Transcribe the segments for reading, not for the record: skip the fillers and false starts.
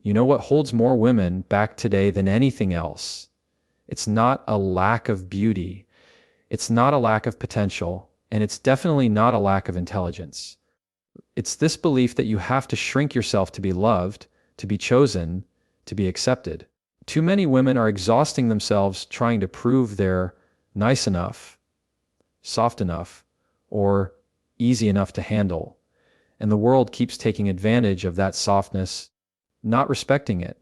You know what holds more women back today than anything else? It's not a lack of beauty. It's not a lack of potential, and it's definitely not a lack of intelligence. It's this belief that you have to shrink yourself to be loved, to be chosen, to be accepted. Too many women are exhausting themselves trying to prove they're nice enough, soft enough, or easy enough to handle. And the world keeps taking advantage of that softness, not respecting it.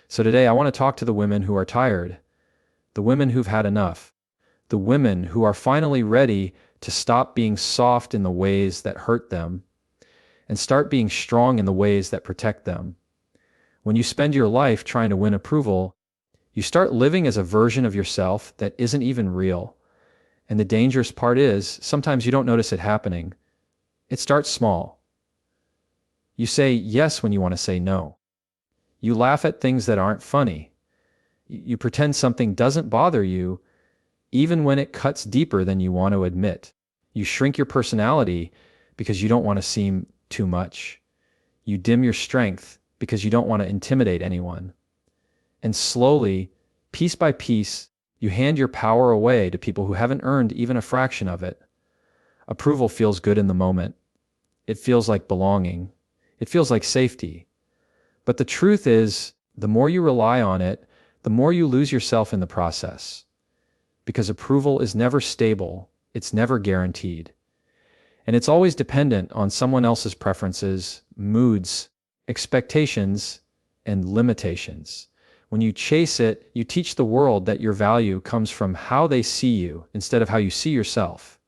So today I want to talk to the women who are tired, the women who've had enough, the women who are finally ready to stop being soft in the ways that hurt them and start being strong in the ways that protect them. When you spend your life trying to win approval, you start living as a version of yourself that isn't even real. And the dangerous part is, sometimes you don't notice it happening. It starts small. You say yes when you want to say no. You laugh at things that aren't funny. You pretend something doesn't bother you, even when it cuts deeper than you want to admit. You shrink your personality because you don't want to seem too much. You dim your strength because you don't want to intimidate anyone. And slowly, piece by piece, you hand your power away to people who haven't earned even a fraction of it. Approval feels good in the moment. It feels like belonging. It feels like safety. But the truth is, the more you rely on it, the more you lose yourself in the process. Because approval is never stable, it's never guaranteed. And it's always dependent on someone else's preferences, moods, expectations, and limitations. When you chase it, you teach the world that your value comes from how they see you instead of how you see yourself.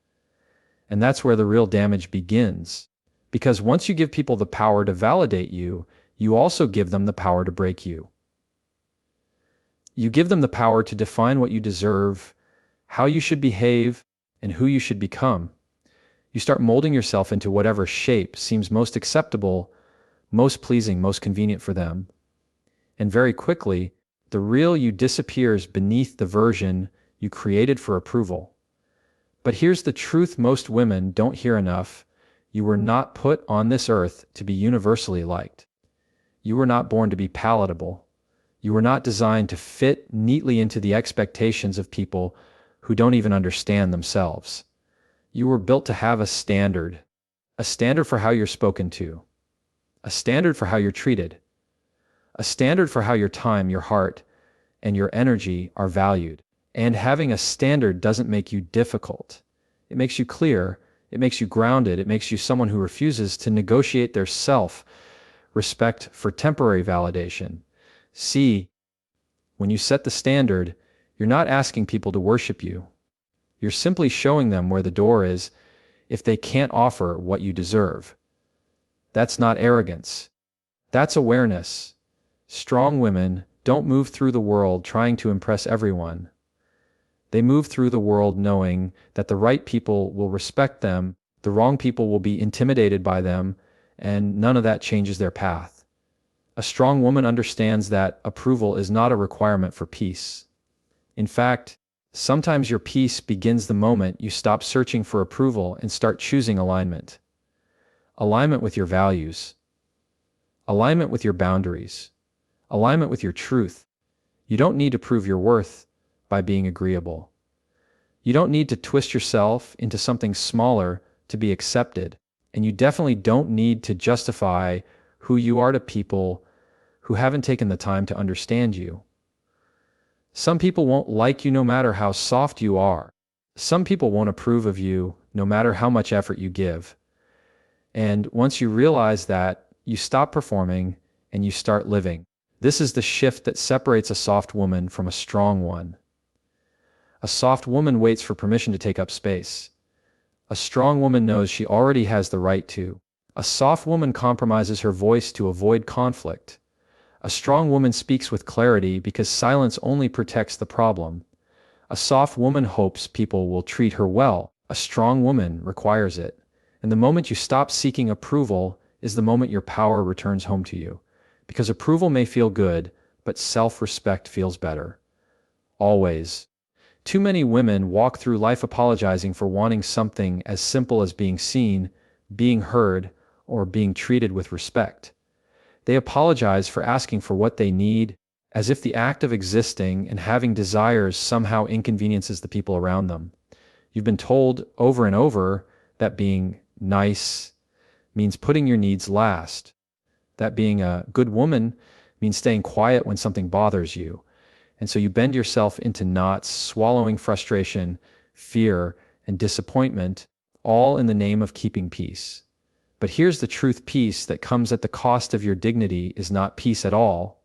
And that's where the real damage begins. Because once you give people the power to validate you, you also give them the power to break you. You give them the power to define what you deserve, how you should behave, and who you should become. You start molding yourself into whatever shape seems most acceptable, most pleasing, most convenient for them. And very quickly, the real you disappears beneath the version you created for approval. But here's the truth most women don't hear enough. You were not put on this earth to be universally liked. You were not born to be palatable. You were not designed to fit neatly into the expectations of people who don't even understand themselves. You were built to have a standard for how you're spoken to, a standard for how you're treated, a standard for how your time, your heart, and your energy are valued. And having a standard doesn't make you difficult. It makes you clear, it makes you grounded, it makes you someone who refuses to negotiate their self-respect for temporary validation. See, when you set the standard, you're not asking people to worship you. You're simply showing them where the door is if they can't offer what you deserve. That's not arrogance. That's awareness. Strong women don't move through the world trying to impress everyone. They move through the world knowing that the right people will respect them, the wrong people will be intimidated by them, and none of that changes their path. A strong woman understands that approval is not a requirement for peace. In fact, sometimes your peace begins the moment you stop searching for approval and start choosing alignment. Alignment with your values. Alignment with your boundaries. Alignment with your truth. You don't need to prove your worth by being agreeable. You don't need to twist yourself into something smaller to be accepted. And you definitely don't need to justify who you are to people who haven't taken the time to understand you. Some people won't like you no matter how soft you are. Some people won't approve of you no matter how much effort you give. And once you realize that, you stop performing and you start living. This is the shift that separates a soft woman from a strong one. A soft woman waits for permission to take up space. A strong woman knows she already has the right to. A soft woman compromises her voice to avoid conflict. A strong woman speaks with clarity because silence only protects the problem. A soft woman hopes people will treat her well. A strong woman requires it. And the moment you stop seeking approval is the moment your power returns home to you. Because approval may feel good, but self-respect feels better. Always. Too many women walk through life apologizing for wanting something as simple as being seen, being heard, or being treated with respect. They apologize for asking for what they need, as if the act of existing and having desires somehow inconveniences the people around them. You've been told over and over that being nice means putting your needs last, that being a good woman means staying quiet when something bothers you. And so you bend yourself into knots, swallowing frustration, fear, and disappointment, all in the name of keeping peace. But here's the truth: peace that comes at the cost of your dignity is not peace at all.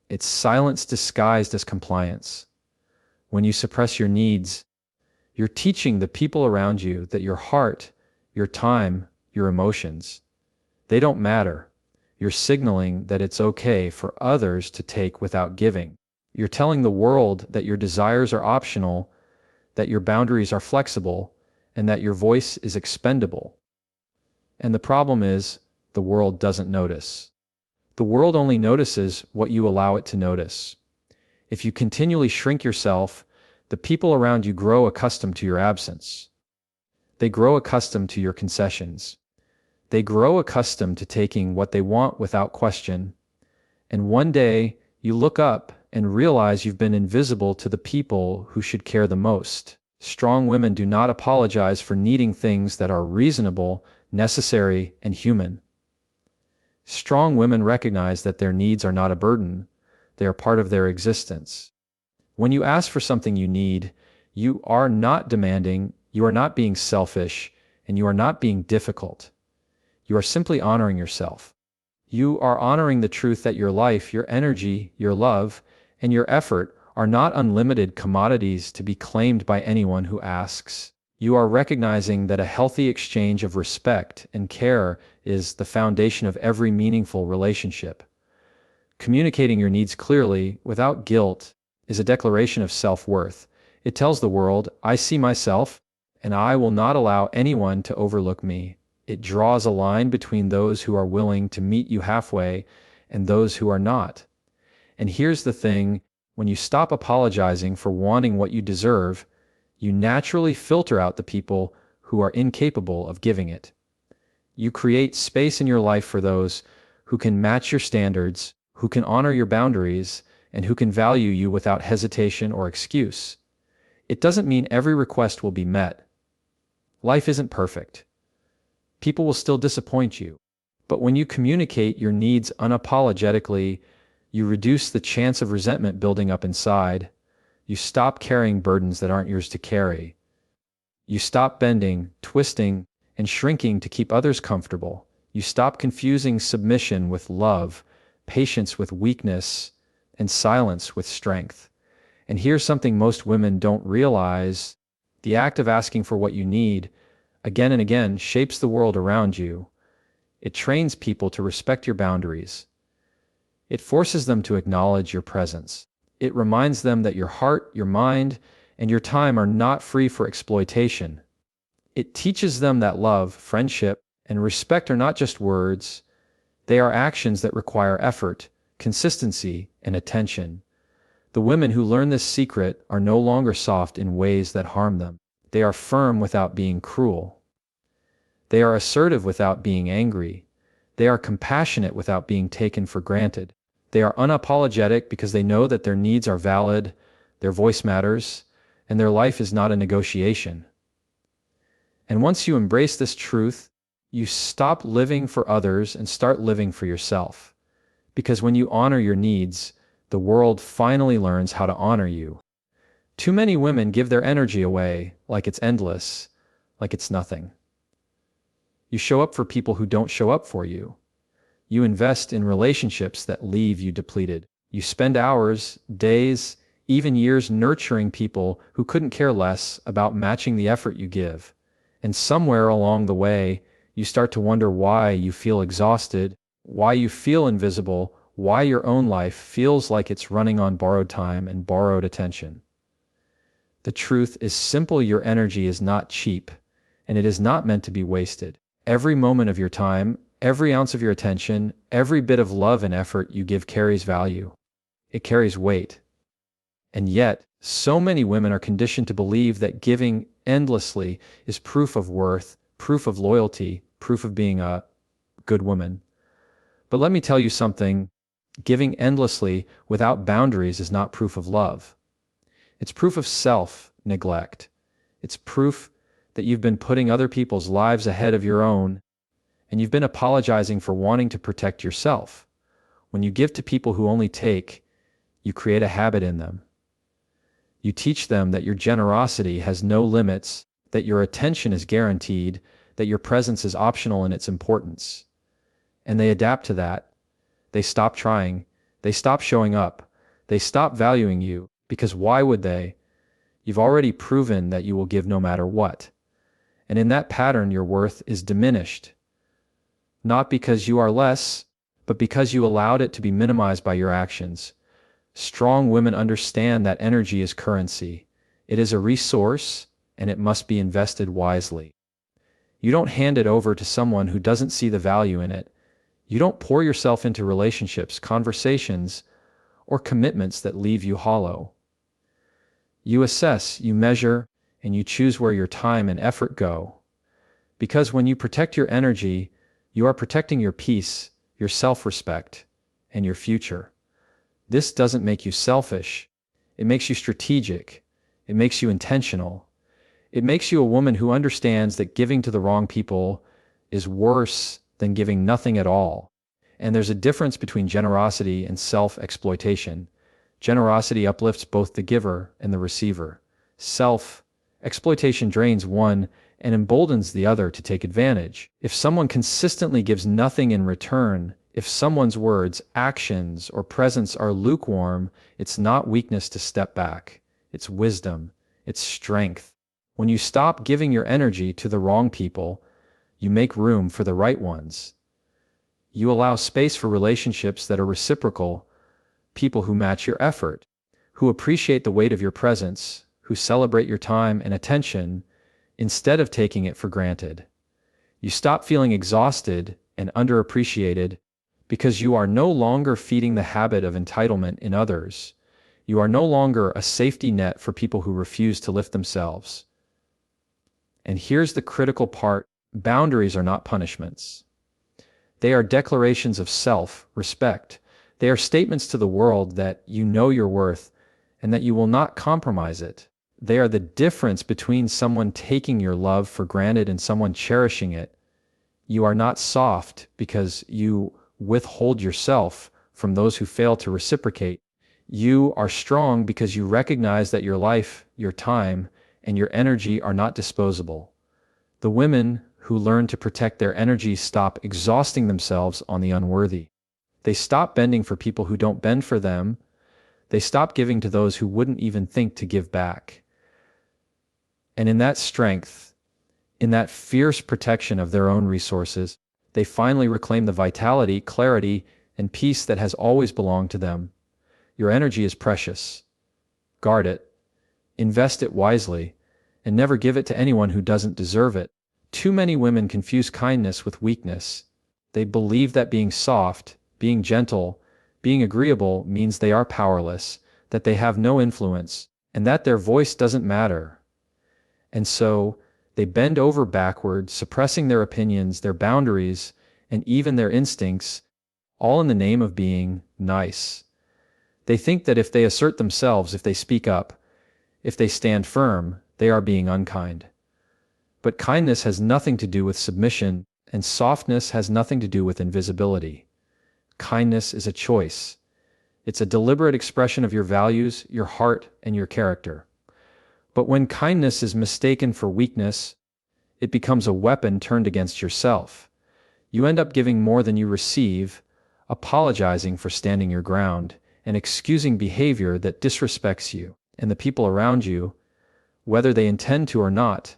It's silence disguised as compliance. When you suppress your needs, you're teaching the people around you that your heart, your time, your emotions, they don't matter. You're signaling that it's okay for others to take without giving. You're telling the world that your desires are optional, that your boundaries are flexible, and that your voice is expendable. And the problem is, the world doesn't notice. The world only notices what you allow it to notice. If you continually shrink yourself, the people around you grow accustomed to your absence. They grow accustomed to your concessions. They grow accustomed to taking what they want without question. And one day, you look up and realize you've been invisible to the people who should care the most. Strong women do not apologize for needing things that are reasonable, necessary, and human. Strong women recognize that their needs are not a burden. They are part of their existence. When you ask for something you need, you are not demanding, you are not being selfish, and you are not being difficult. You are simply honoring yourself. You are honoring the truth that your life, your energy, your love, and your effort are not unlimited commodities to be claimed by anyone who asks. You are recognizing that a healthy exchange of respect and care is the foundation of every meaningful relationship. Communicating your needs clearly, without guilt, is a declaration of self-worth. It tells the world, I see myself, and I will not allow anyone to overlook me. It draws a line between those who are willing to meet you halfway and those who are not. And here's the thing: when you stop apologizing for wanting what you deserve, you naturally filter out the people who are incapable of giving it. You create space in your life for those who can match your standards, who can honor your boundaries, and who can value you without hesitation or excuse. It doesn't mean every request will be met. Life isn't perfect. People will still disappoint you. But when you communicate your needs unapologetically, you reduce the chance of resentment building up inside. You stop carrying burdens that aren't yours to carry. You stop bending, twisting, and shrinking to keep others comfortable. You stop confusing submission with love, patience with weakness, and silence with strength. And here's something most women don't realize: the act of asking for what you need, again and again, shapes the world around you. It trains people to respect your boundaries. It forces them to acknowledge your presence. It reminds them that your heart, your mind, and your time are not free for exploitation. It teaches them that love, friendship, and respect are not just words. They are actions that require effort, consistency, and attention. The women who learn this secret are no longer soft in ways that harm them. They are firm without being cruel. They are assertive without being angry. They are compassionate without being taken for granted. They are unapologetic because they know that their needs are valid, their voice matters, and their life is not a negotiation. And once you embrace this truth, you stop living for others and start living for yourself. Because when you honor your needs, the world finally learns how to honor you. Too many women give their energy away like it's endless, like it's nothing. You show up for people who don't show up for you. You invest in relationships that leave you depleted. You spend hours, days, even years nurturing people who couldn't care less about matching the effort you give. And somewhere along the way, you start to wonder why you feel exhausted, why you feel invisible, why your own life feels like it's running on borrowed time and borrowed attention. The truth is simple: your energy is not cheap, and it is not meant to be wasted. Every moment of your time, every ounce of your attention, every bit of love and effort you give carries value. It carries weight. And yet, so many women are conditioned to believe that giving endlessly is proof of worth, proof of loyalty, proof of being a good woman. But let me tell you something, giving endlessly without boundaries is not proof of love. It's proof of self-neglect. It's proof that you've been putting other people's lives ahead of your own, and you've been apologizing for wanting to protect yourself. When you give to people who only take, you create a habit in them. You teach them that your generosity has no limits, that your attention is guaranteed, that your presence is optional in its importance. And they adapt to that. They stop trying. They stop showing up. They stop valuing you, because why would they? You've already proven that you will give no matter what. And in that pattern, your worth is diminished. Not because you are less, but because you allowed it to be minimized by your actions. Strong women understand that energy is currency. It is a resource, and it must be invested wisely. You don't hand it over to someone who doesn't see the value in it. You don't pour yourself into relationships, conversations, or commitments that leave you hollow. You assess, you measure, and you choose where your time and effort go. Because when you protect your energy, you are protecting your peace, your self-respect, and your future. This doesn't make you selfish. It makes you strategic. It makes you intentional. It makes you a woman who understands that giving to the wrong people is worse than giving nothing at all. And there's a difference between generosity and self-exploitation. Generosity uplifts both the giver and the receiver. Self-exploitation drains one and emboldens the other to take advantage. If someone consistently gives nothing in return, if someone's words, actions, or presence are lukewarm, it's not weakness to step back. It's wisdom. It's strength. When you stop giving your energy to the wrong people, you make room for the right ones. You allow space for relationships that are reciprocal, people who match your effort, who appreciate the weight of your presence, who celebrate your time and attention instead of taking it for granted. You stop feeling exhausted and underappreciated because you are no longer feeding the habit of entitlement in others. You are no longer a safety net for people who refuse to lift themselves. And here's the critical part: boundaries are not punishments. They are declarations of self-respect. They are statements to the world that you know your worth and that you will not compromise it. They are the difference between someone taking your love for granted and someone cherishing it. You are not soft because you withhold yourself from those who fail to reciprocate. You are strong because you recognize that your life, your time, and your energy are not disposable. The women who learn to protect their energy stop exhausting themselves on the unworthy. They stop bending for people who don't bend for them. They stop giving to those who wouldn't even think to give back. And in that strength, in that fierce protection of their own resources, they finally reclaim the vitality, clarity, and peace that has always belonged to them. Your energy is precious. Guard it. Invest it wisely, and never give it to anyone who doesn't deserve it. Too many women confuse kindness with weakness. They believe that being soft, being gentle, being agreeable means they are powerless, that they have no influence, and that their voice doesn't matter. And so, they bend over backward, suppressing their opinions, their boundaries, and even their instincts, all in the name of being nice. They think that if they assert themselves, if they speak up, if they stand firm, they are being unkind. But kindness has nothing to do with submission, and softness has nothing to do with invisibility. Kindness is a choice. It's a deliberate expression of your values, your heart, and your character. But when kindness is mistaken for weakness, it becomes a weapon turned against yourself. You end up giving more than you receive, apologizing for standing your ground, and excusing behavior that disrespects you and the people around you, whether they intend to or not.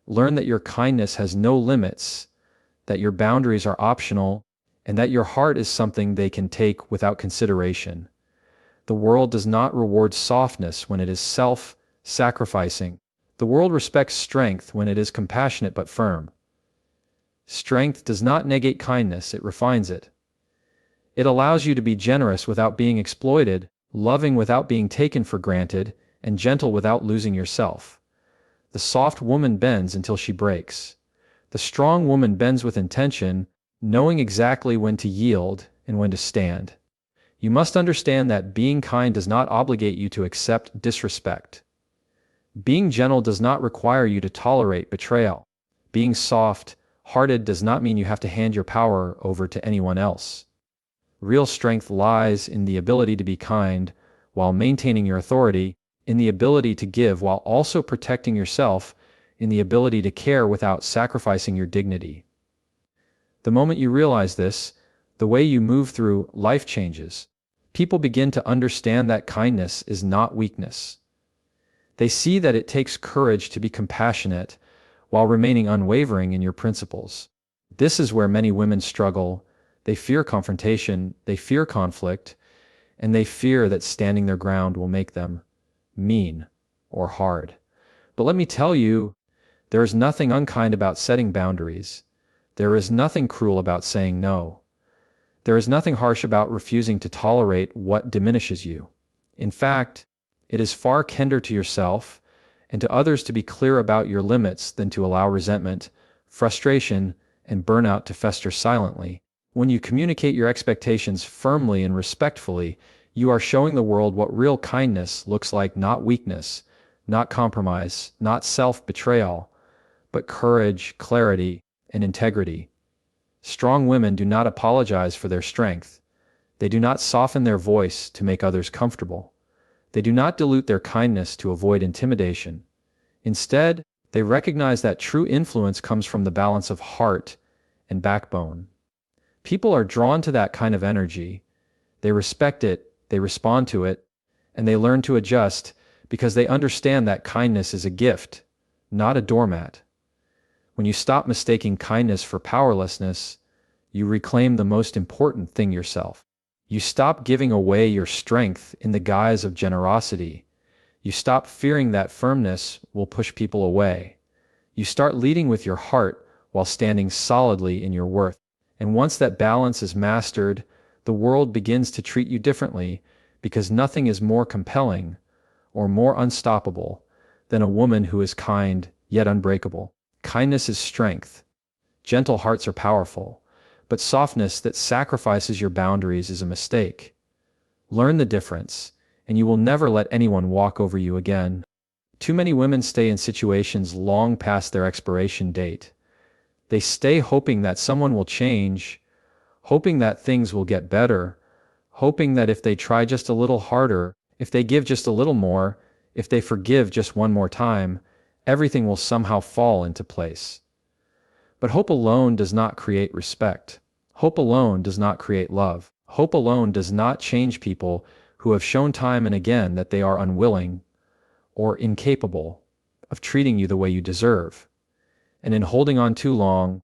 Learn that your kindness has no limits, that your boundaries are optional, and that your heart is something they can take without consideration. The world does not reward softness when it is self-sacrificing. The world respects strength when it is compassionate but firm. Strength does not negate kindness, it refines it. It allows you to be generous without being exploited, loving without being taken for granted, and gentle without losing yourself. The soft woman bends until she breaks. The strong woman bends with intention, knowing exactly when to yield and when to stand. You must understand that being kind does not obligate you to accept disrespect. Being gentle does not require you to tolerate betrayal. Being soft-hearted does not mean you have to hand your power over to anyone else. Real strength lies in the ability to be kind while maintaining your authority, in the ability to give while also protecting yourself, in the ability to care without sacrificing your dignity. The moment you realize this, the way you move through life changes. People begin to understand that kindness is not weakness. They see that it takes courage to be compassionate while remaining unwavering in your principles. This is where many women struggle. They fear confrontation, they fear conflict, and they fear that standing their ground will make them mean or hard. But let me tell you, there is nothing unkind about setting boundaries. There is nothing cruel about saying no. There is nothing harsh about refusing to tolerate what diminishes you. In fact, it is far kinder to yourself and to others to be clear about your limits than to allow resentment, frustration, and burnout to fester silently. When you communicate your expectations firmly and respectfully, you are showing the world what real kindness looks like, not weakness, not compromise, not self-betrayal, but courage, clarity, and integrity. Strong women do not apologize for their strength. They do not soften their voice to make others comfortable. They do not dilute their kindness to avoid intimidation. Instead, they recognize that true influence comes from the balance of heart and backbone. People are drawn to that kind of energy. They respect it, they respond to it, and they learn to adjust because they understand that kindness is a gift, not a doormat. When you stop mistaking kindness for powerlessness, you reclaim the most important thing, yourself. You stop giving away your strength in the guise of generosity. You stop fearing that firmness will push people away. You start leading with your heart while standing solidly in your worth. And once that balance is mastered, the world begins to treat you differently, because nothing is more compelling or more unstoppable than a woman who is kind yet unbreakable. Kindness is strength. Gentle hearts are powerful, but softness that sacrifices your boundaries is a mistake. Learn the difference, and you will never let anyone walk over you again. Too many women stay in situations long past their expiration date. They stay hoping that someone will change, hoping that things will get better, hoping that if they try just a little harder, if they give just a little more, if they forgive just one more time, everything will somehow fall into place. But hope alone does not create respect. Hope alone does not create love. Hope alone does not change people who have shown time and again that they are unwilling or incapable of treating you the way you deserve. And in holding on too long,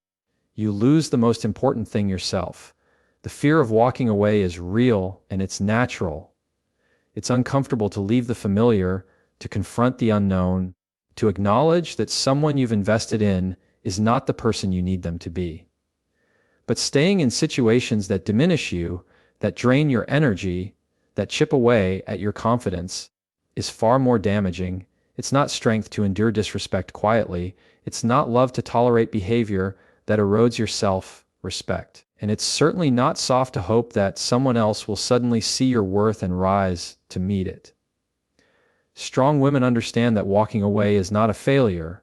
you lose the most important thing, yourself. The fear of walking away is real and it's natural. It's uncomfortable to leave the familiar, to confront the unknown, to acknowledge that someone you've invested in is not the person you need them to be. But staying in situations that diminish you, that drain your energy, that chip away at your confidence, is far more damaging. It's not strength to endure disrespect quietly. It's not love to tolerate behavior that erodes your self-respect. And it's certainly not soft to hope that someone else will suddenly see your worth and rise to meet it. Strong women understand that walking away is not a failure.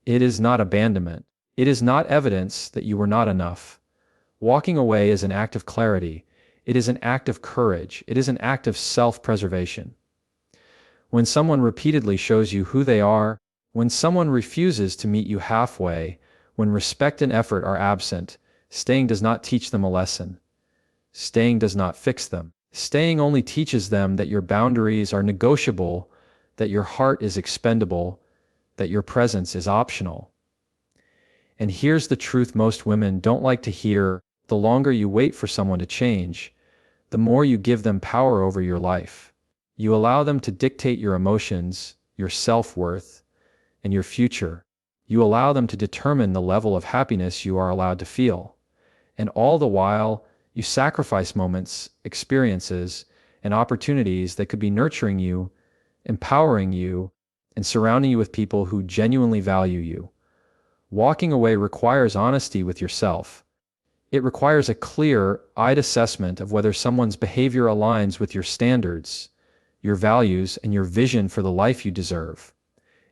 It is not abandonment. It is not evidence that you were not enough. Walking away is an act of clarity. It is an act of courage. It is an act of self-preservation. When someone repeatedly shows you who they are, when someone refuses to meet you halfway, when respect and effort are absent, staying does not teach them a lesson. Staying does not fix them. Staying only teaches them that your boundaries are negotiable, that your heart is expendable, that your presence is optional. And here's the truth most women don't like to hear: the longer you wait for someone to change, the more you give them power over your life. You allow them to dictate your emotions, your self-worth, and your future. You allow them to determine the level of happiness you are allowed to feel. And all the while, you sacrifice moments, experiences, and opportunities that could be nurturing you, empowering you, and surrounding you with people who genuinely value you. Walking away requires honesty with yourself. It requires a clear-eyed assessment of whether someone's behavior aligns with your standards, your values, and your vision for the life you deserve.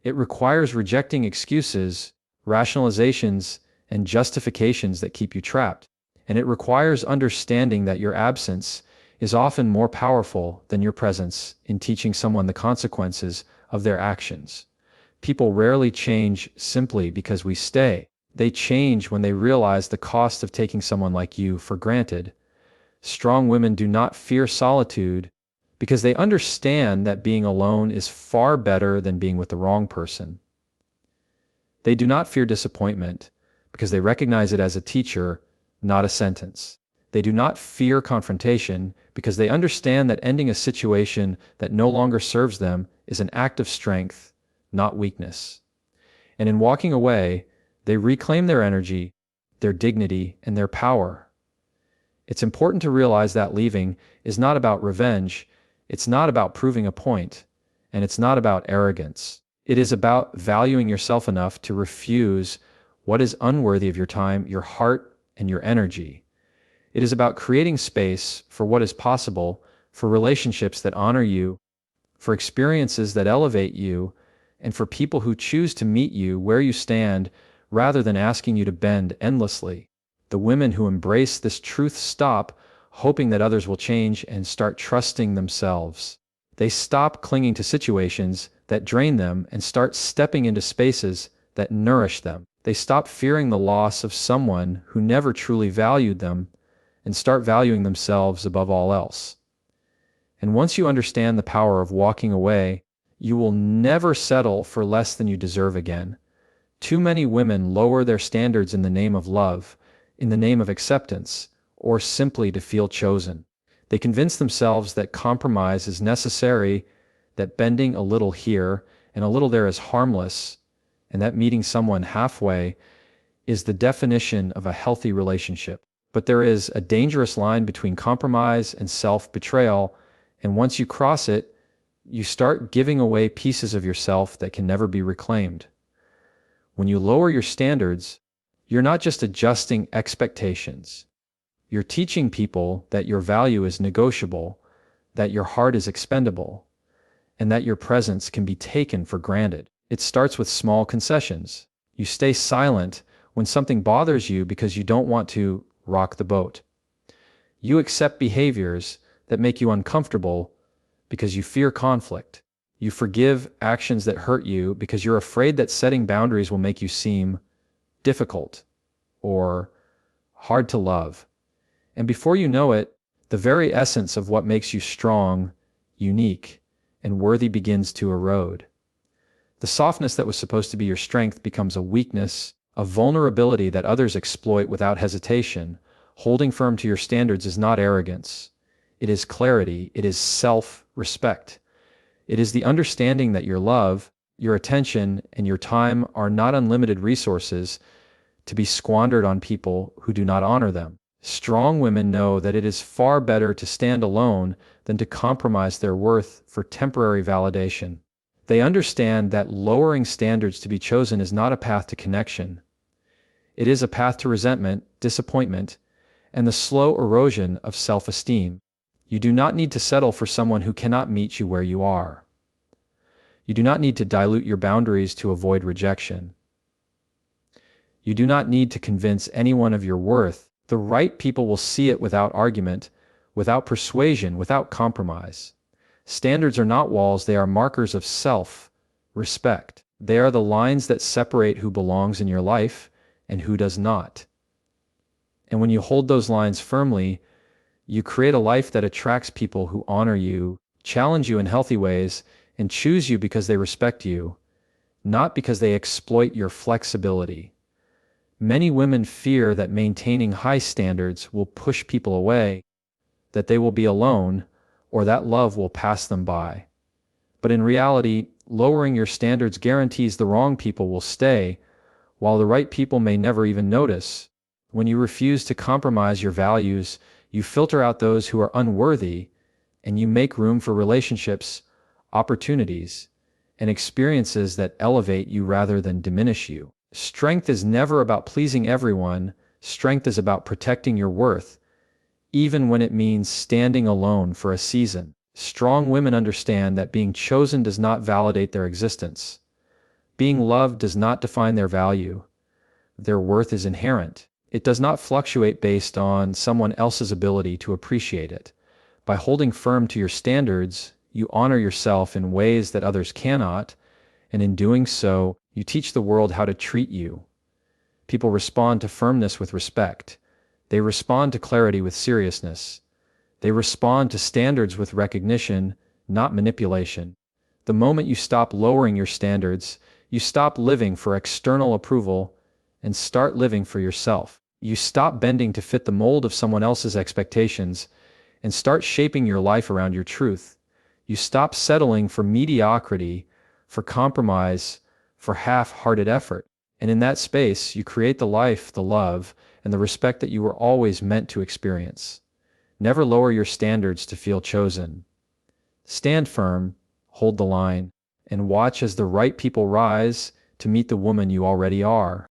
It requires rejecting excuses, rationalizations, and justifications that keep you trapped. And it requires understanding that your absence is often more powerful than your presence in teaching someone the consequences of their actions. People rarely change simply because we stay. They change when they realize the cost of taking someone like you for granted. Strong women do not fear solitude because they understand that being alone is far better than being with the wrong person. They do not fear disappointment because they recognize it as a teacher, not a sentence. They do not fear confrontation because they understand that ending a situation that no longer serves them is an act of strength, not weakness. And in walking away, they reclaim their energy, their dignity, and their power. It's important to realize that leaving is not about revenge, it's not about proving a point, and it's not about arrogance. It is about valuing yourself enough to refuse what is unworthy of your time, your heart, and your energy. It is about creating space for what is possible, for relationships that honor you, for experiences that elevate you, and for people who choose to meet you where you stand rather than asking you to bend endlessly. The women who embrace this truth stop hoping that others will change and start trusting themselves. They stop clinging to situations that drain them and start stepping into spaces that nourish them. They stop fearing the loss of someone who never truly valued them and start valuing themselves above all else. And once you understand the power of walking away, you will never settle for less than you deserve again. Too many women lower their standards in the name of love, in the name of acceptance, or simply to feel chosen. They convince themselves that compromise is necessary, that bending a little here and a little there is harmless, and that meeting someone halfway is the definition of a healthy relationship. But there is a dangerous line between compromise and self-betrayal, and once you cross it, you start giving away pieces of yourself that can never be reclaimed. When you lower your standards, you're not just adjusting expectations. You're teaching people that your value is negotiable, that your heart is expendable, and that your presence can be taken for granted. It starts with small concessions. You stay silent when something bothers you because you don't want to rock the boat. You accept behaviors that make you uncomfortable because you fear conflict. You forgive actions that hurt you because you're afraid that setting boundaries will make you seem difficult or hard to love. And before you know it, the very essence of what makes you strong, unique, and worthy begins to erode. The softness that was supposed to be your strength becomes a weakness, a vulnerability that others exploit without hesitation. Holding firm to your standards is not arrogance. It is clarity. It is self-respect. It is the understanding that your love, your attention, and your time are not unlimited resources to be squandered on people who do not honor them. Strong women know that it is far better to stand alone than to compromise their worth for temporary validation. They understand that lowering standards to be chosen is not a path to connection. It is a path to resentment, disappointment, and the slow erosion of self-esteem. You do not need to settle for someone who cannot meet you where you are. You do not need to dilute your boundaries to avoid rejection. You do not need to convince anyone of your worth. The right people will see it without argument, without persuasion, without compromise. Standards are not walls, they are markers of self-respect. They are the lines that separate who belongs in your life and who does not. And when you hold those lines firmly, you create a life that attracts people who honor you, challenge you in healthy ways, and choose you because they respect you, not because they exploit your flexibility. Many women fear that maintaining high standards will push people away, that they will be alone, or that love will pass them by. But in reality, lowering your standards guarantees the wrong people will stay, while the right people may never even notice. When you refuse to compromise your values, you filter out those who are unworthy, and you make room for relationships, opportunities, and experiences that elevate you rather than diminish you. Strength is never about pleasing everyone. Strength is about protecting your worth, even when it means standing alone for a season. Strong women understand that being chosen does not validate their existence. Being loved does not define their value. Their worth is inherent. It does not fluctuate based on someone else's ability to appreciate it. By holding firm to your standards, you honor yourself in ways that others cannot, and in doing so, you teach the world how to treat you. People respond to firmness with respect. They respond to clarity with seriousness. They respond to standards with recognition, not manipulation. The moment you stop lowering your standards, you stop living for external approval and start living for yourself. You stop bending to fit the mold of someone else's expectations and start shaping your life around your truth. You stop settling for mediocrity, for compromise, for half-hearted effort. And in that space, you create the life, the love, and the respect that you were always meant to experience. Never lower your standards to feel chosen. Stand firm, hold the line, and watch as the right people rise to meet the woman you already are.